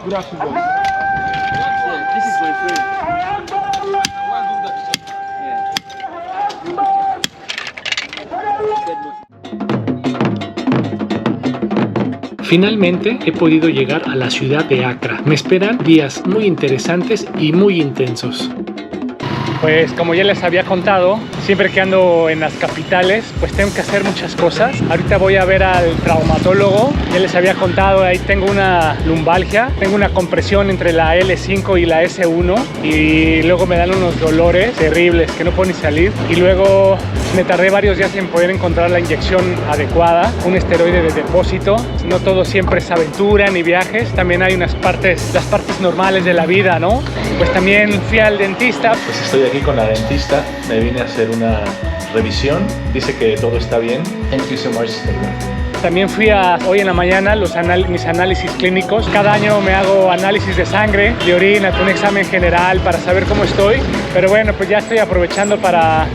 Good afternoon. Yeah, this is my friend. Finalmente he podido llegar a la ciudad de Accra. Me esperan días muy interesantes y muy intensos. Pues como ya les había contado, siempre que ando en las capitales, pues tengo que hacer muchas cosas. Ahorita voy a ver al traumatólogo. Ya les había contado, ahí tengo una lumbalgia, tengo una compresión entre la L5 y la S1 y luego me dan unos dolores terribles que no puedo ni salir. Y luego me tardé varios días en poder encontrar la inyección adecuada, un esteroide de depósito. No todo siempre es aventura ni viajes, también hay las partes normales de la vida, ¿no? Pues también fui al dentista. Pues estoy aquí con la dentista, me vine a hacer una revisión, dice que todo está bien. Thank you so much. También fui hoy en la mañana mis análisis clínicos. Cada año me hago análisis de sangre, de orina, un examen general para saber cómo estoy. Pero bueno, pues ya estoy aprovechando para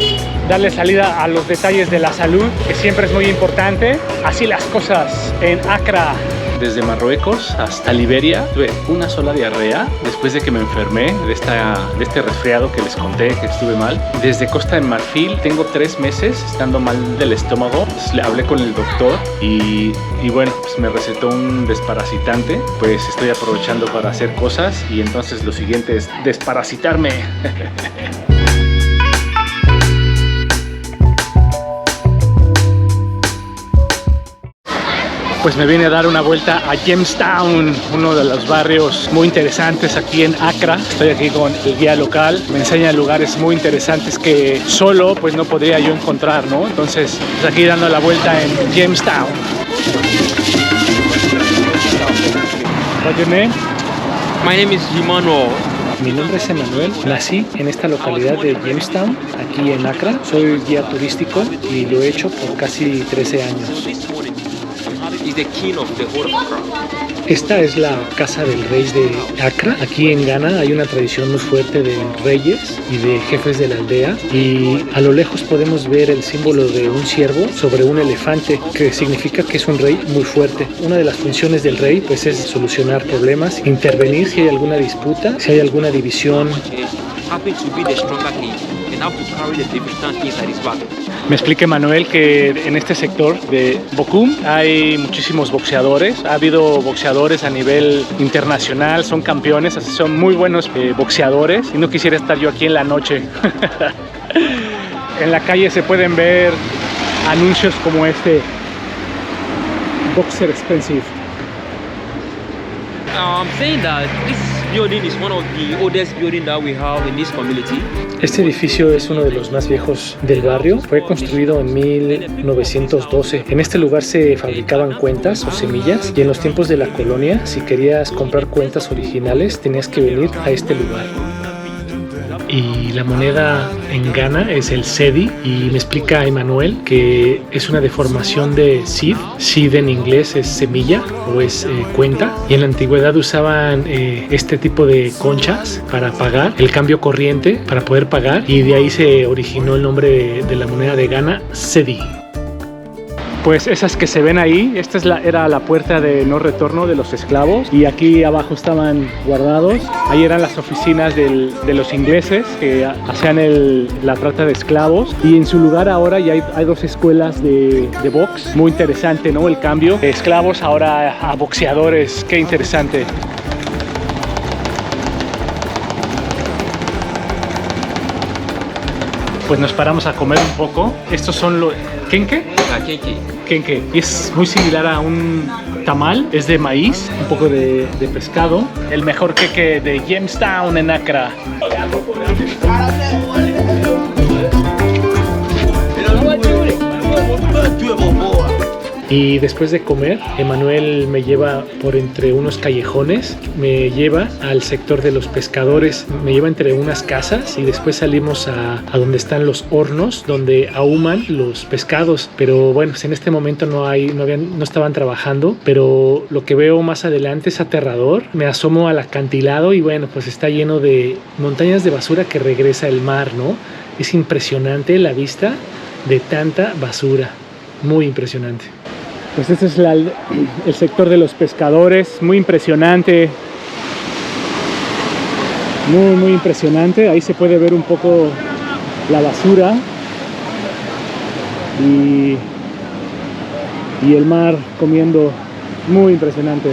darle salida a los detalles de la salud, que siempre es muy importante. Así las cosas en Accra. Desde Marruecos hasta Liberia tuve una sola diarrea después de que me enfermé de este resfriado que les conté que estuve mal. Desde Costa de Marfil tengo 3 meses estando mal del estómago. Pues, le hablé con el doctor y bueno, pues me recetó un desparasitante. Pues estoy aprovechando para hacer cosas y entonces lo siguiente es desparasitarme. Pues me vine a dar una vuelta a Jamestown, uno de los barrios muy interesantes aquí en Accra. Estoy aquí con el guía local, me enseña lugares muy interesantes que solo pues no podría yo encontrar, ¿no? Entonces, pues aquí dando la vuelta en Jamestown. What's your name? My name is Emmanuel. Mi nombre es Emanuel, nací en esta localidad de Jamestown, aquí en Accra. Soy guía turístico y lo he hecho por casi 13 años. Esta es la casa del rey de Accra. Aquí en Ghana hay una tradición muy fuerte de reyes y de jefes de la aldea, y a lo lejos podemos ver el símbolo de un ciervo sobre un elefante, que significa que es un rey muy fuerte. Una de las funciones del rey pues es solucionar problemas, intervenir si hay alguna disputa, si hay alguna división. Me explica Manuel que en este sector de Bokum hay muchísimos boxeadores. Ha habido boxeadores a nivel internacional, son campeones, así son muy buenos boxeadores, y no quisiera estar yo aquí en la noche. En la calle se pueden ver anuncios como este: Boxer Expensive. I'm saying that this building is one of the oldest buildings that we have in this community. Este edificio es uno de los más viejos del barrio. Fue construido en 1912. En este lugar se fabricaban cuentas o semillas, y en los tiempos de la colonia, si querías comprar cuentas originales, tenías que venir a este lugar. Y la moneda en Ghana es el cedi, y me explica Emanuel que es una deformación de seed. Seed en inglés es semilla o es cuenta, y en la antigüedad usaban este tipo de conchas para pagar, el cambio corriente para poder pagar, y de ahí se originó el nombre de la moneda de Ghana, cedi. Pues esas que se ven ahí, esta era la puerta de no retorno de los esclavos, y aquí abajo estaban guardados. Ahí eran las oficinas de los ingleses que hacían la trata de esclavos, y en su lugar ahora ya hay 2 escuelas de box. Muy interesante, ¿no? El cambio de esclavos ahora a boxeadores, qué interesante. Pues nos paramos a comer un poco. Estos son los kenke. Kenke. Y es muy similar a un tamal. Es de maíz, un poco de pescado. El mejor queque de Jamestown en Accra. Y después de comer, Emanuel me lleva por entre unos callejones, me lleva al sector de los pescadores, me lleva entre unas casas, y después salimos a donde están los hornos donde ahuman los pescados. Pero bueno, en este momento no estaban trabajando, pero lo que veo más adelante es aterrador. Me asomo al acantilado y bueno, pues está lleno de montañas de basura que regresa el mar, ¿no? Es impresionante la vista de tanta basura, muy impresionante. Pues este es el sector de los pescadores, muy impresionante. Muy impresionante. Ahí se puede ver un poco la basura y el mar comiendo. Muy impresionante.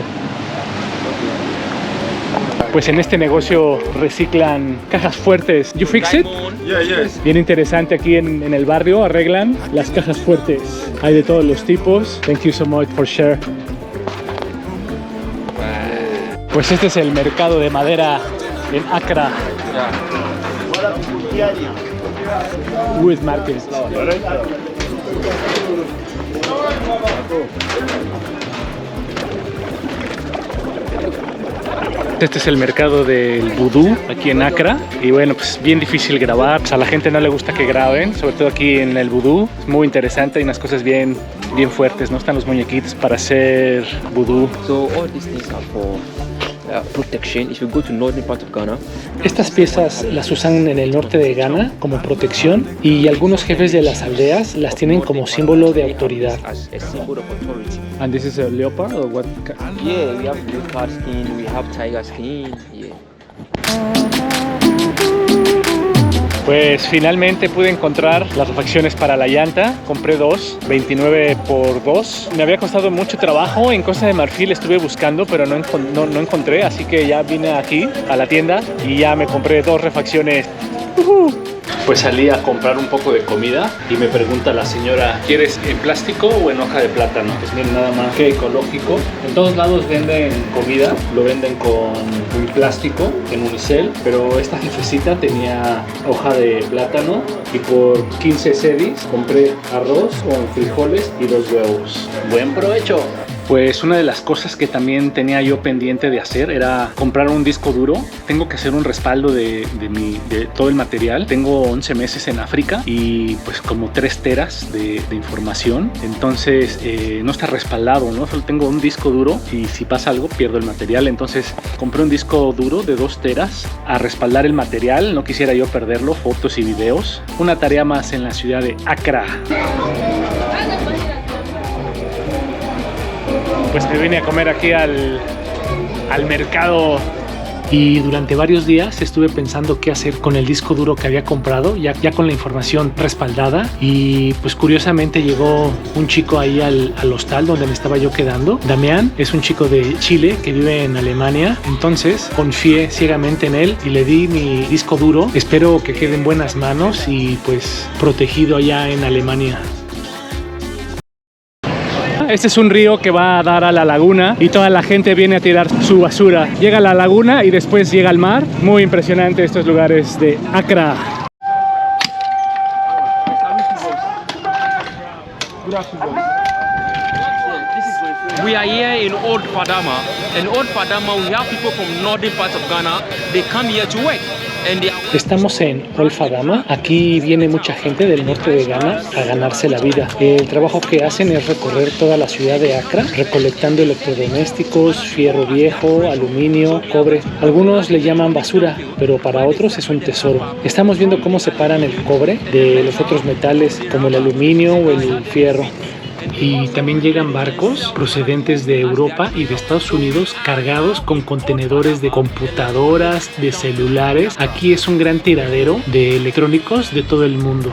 Pues en este negocio reciclan cajas fuertes. You fix it? Yeah, yes. Bien interesante, aquí en el barrio arreglan las cajas fuertes. Hay de todos los tipos. Thank you so much for share. Pues este es el mercado de madera en Accra. Wood Market. Este es el mercado del vudú aquí en Accra y bueno, pues bien difícil grabar, pues a la gente no le gusta que graben, sobre todo aquí en el vudú. Es muy interesante, hay unas cosas bien fuertes, ¿no? Están los muñequitos para hacer vudú. So all these things are for protection. If you go to northern part of Ghana, Estas piezas las usan en el norte de Ghana como protección y algunos jefes de las aldeas las tienen como símbolo de autoridad. as a symbol of authority. And this is a leopard or what? Yeah, we have leopard skin, we have tiger skin. Yeah. Pues finalmente pude encontrar las refacciones para la llanta. Compré dos, 29 por 2. Me había costado mucho trabajo. En Costa de Marfil estuve buscando, pero no encontré. Así que ya vine aquí a la tienda y ya me compré dos refacciones. Pues salí a comprar un poco de comida y me pregunta la señora, ¿quieres en plástico o en hoja de plátano? Pues miren, nada más que ecológico. En todos lados venden comida, lo venden con un plástico en unicel, pero esta jefecita tenía hoja de plátano y por 15 cedis compré arroz con frijoles y 2 huevos. ¡Buen provecho! Pues una de las cosas que también tenía yo pendiente de hacer era comprar un disco duro. Tengo que hacer un respaldo de todo el material. Tengo 11 meses en África y pues como 3 teras de información. Entonces no está respaldado, ¿no? Solo tengo un disco duro y si pasa algo pierdo el material. Entonces compré un disco duro de 2 teras a respaldar el material. No quisiera yo perderlo, fotos y videos. Una tarea más en la ciudad de Accra. Pues me vine a comer aquí al mercado y durante varios días estuve pensando qué hacer con el disco duro que había comprado, ya con la información respaldada, y pues curiosamente llegó un chico ahí al hostal donde me estaba yo quedando. Damián es un chico de Chile que vive en Alemania, entonces confié ciegamente en él y le di mi disco duro. Espero que quede en buenas manos y pues protegido allá en Alemania. Este es un río que va a dar a la laguna y toda la gente viene a tirar su basura. Llega a la laguna y después llega al mar. Muy impresionante estos lugares de Accra. We are here in Old Padama. In Old Padama, we have people from northern parts of Ghana. They come here to work. Estamos en Old Padama. Aquí viene mucha gente del norte de Ghana a ganarse la vida. El trabajo que hacen es recorrer toda la ciudad de Accra, recolectando electrodomésticos, fierro viejo, aluminio, cobre. Algunos le llaman basura, pero para otros es un tesoro. Estamos viendo cómo separan el cobre de los otros metales, como el aluminio o el fierro. Y también llegan barcos procedentes de Europa y de Estados Unidos cargados con contenedores de computadoras, de celulares. Aquí es un gran tiradero de electrónicos de todo el mundo.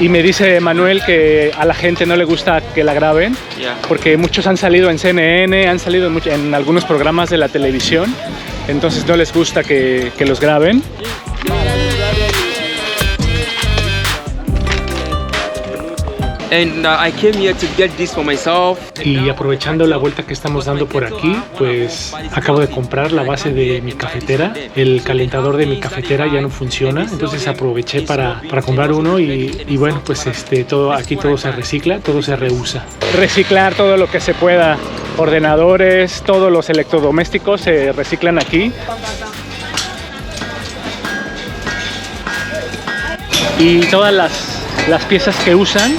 Y me dice Manuel que a la gente no le gusta que la graben, porque muchos han salido en CNN, han salido en algunos programas de la televisión, entonces no les gusta que los graben. And I came here to get this for myself. Y aprovechando la vuelta que estamos dando por aquí, pues acabo de comprar la base de mi cafetera. El calentador de mi cafetera ya no funciona, entonces aproveché para comprar uno y bueno, pues aquí todo se recicla, todo se reusa. Reciclar todo lo que se pueda, ordenadores, todos los electrodomésticos se reciclan aquí. Y todas las piezas que usan,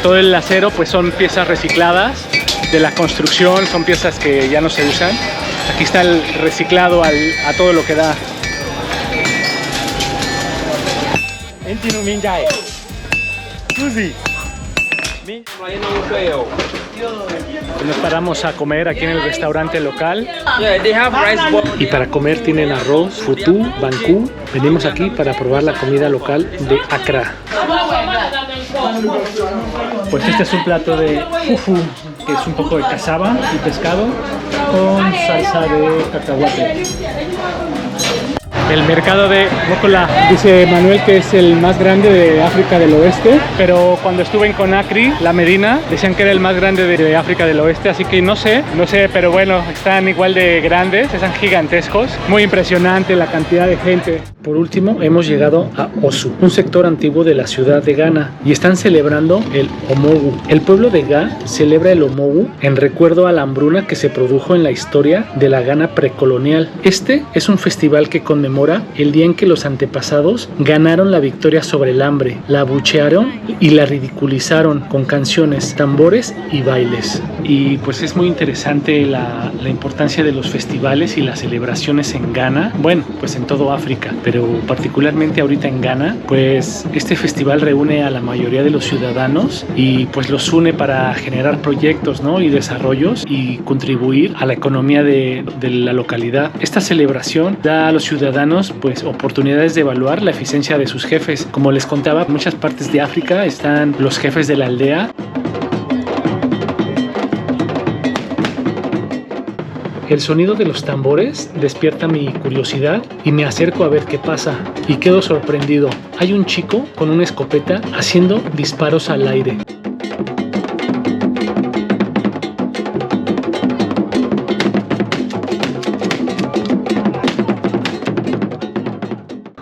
todo el acero pues son piezas recicladas de la construcción, son piezas que ya no se usan. Aquí está el reciclado a todo lo que da. Nos paramos a comer aquí en el restaurante local. Yeah, they have rice ball. Y para comer tienen arroz, futú, bancú. Venimos aquí para probar la comida local de Accra. Pues este es un plato de fufu, que es un poco de cazaba y pescado con salsa de cacahuate. El mercado de Mokola, dice Manuel que es el más grande de África del Oeste, pero cuando estuve en Conakry, la Medina, decían que era el más grande de África del Oeste, así que no sé, pero bueno, están igual de grandes, están gigantescos, muy impresionante la cantidad de gente. Por último, hemos llegado a Osu, un sector antiguo de la ciudad de Ghana, y están celebrando el Omogu. El pueblo de Ga celebra el Omogu en recuerdo a la hambruna que se produjo en la historia de la Ghana precolonial. Este es un festival que conmemora el día en que los antepasados ganaron la victoria sobre el hambre, la abuchearon y la ridiculizaron con canciones, tambores y bailes. Y pues es muy interesante la importancia de los festivales y las celebraciones en Ghana, bueno, pues en todo África, pero particularmente ahorita en Ghana, pues este festival reúne a la mayoría de los ciudadanos y pues los une para generar proyectos, ¿no? Y desarrollos y contribuir a la economía de la localidad. Esta celebración da a los ciudadanos pues oportunidades de evaluar la eficiencia de sus jefes. Como les contaba, en muchas partes de África están los jefes de la aldea. El sonido de los tambores despierta mi curiosidad y me acerco a ver qué pasa y quedo sorprendido. Hay un chico con una escopeta haciendo disparos al aire.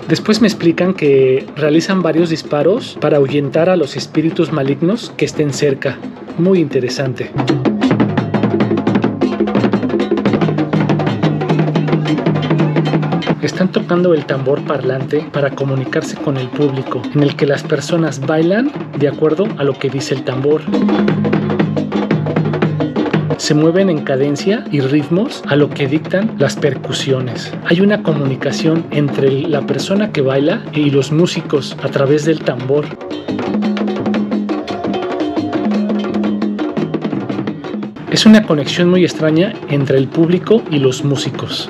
Después me explican que realizan varios disparos para ahuyentar a los espíritus malignos que estén cerca. Muy interesante. Están tocando el tambor parlante para comunicarse con el público, en el que las personas bailan de acuerdo a lo que dice el tambor. Se mueven en cadencia y ritmos a lo que dictan las percusiones. Hay una comunicación entre la persona que baila y los músicos a través del tambor. Es una conexión muy extraña entre el público y los músicos.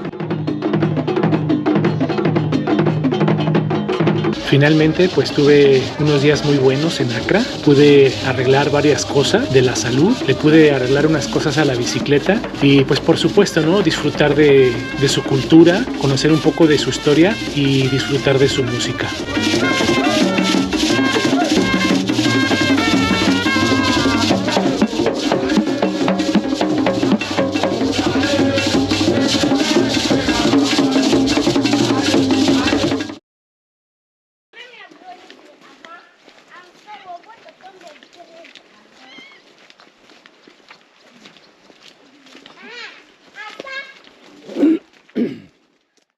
Finalmente, pues tuve unos días muy buenos en Accra. Pude arreglar varias cosas de la salud, le pude arreglar unas cosas a la bicicleta y pues por supuesto, ¿no? Disfrutar de su cultura, conocer un poco de su historia y disfrutar de su música.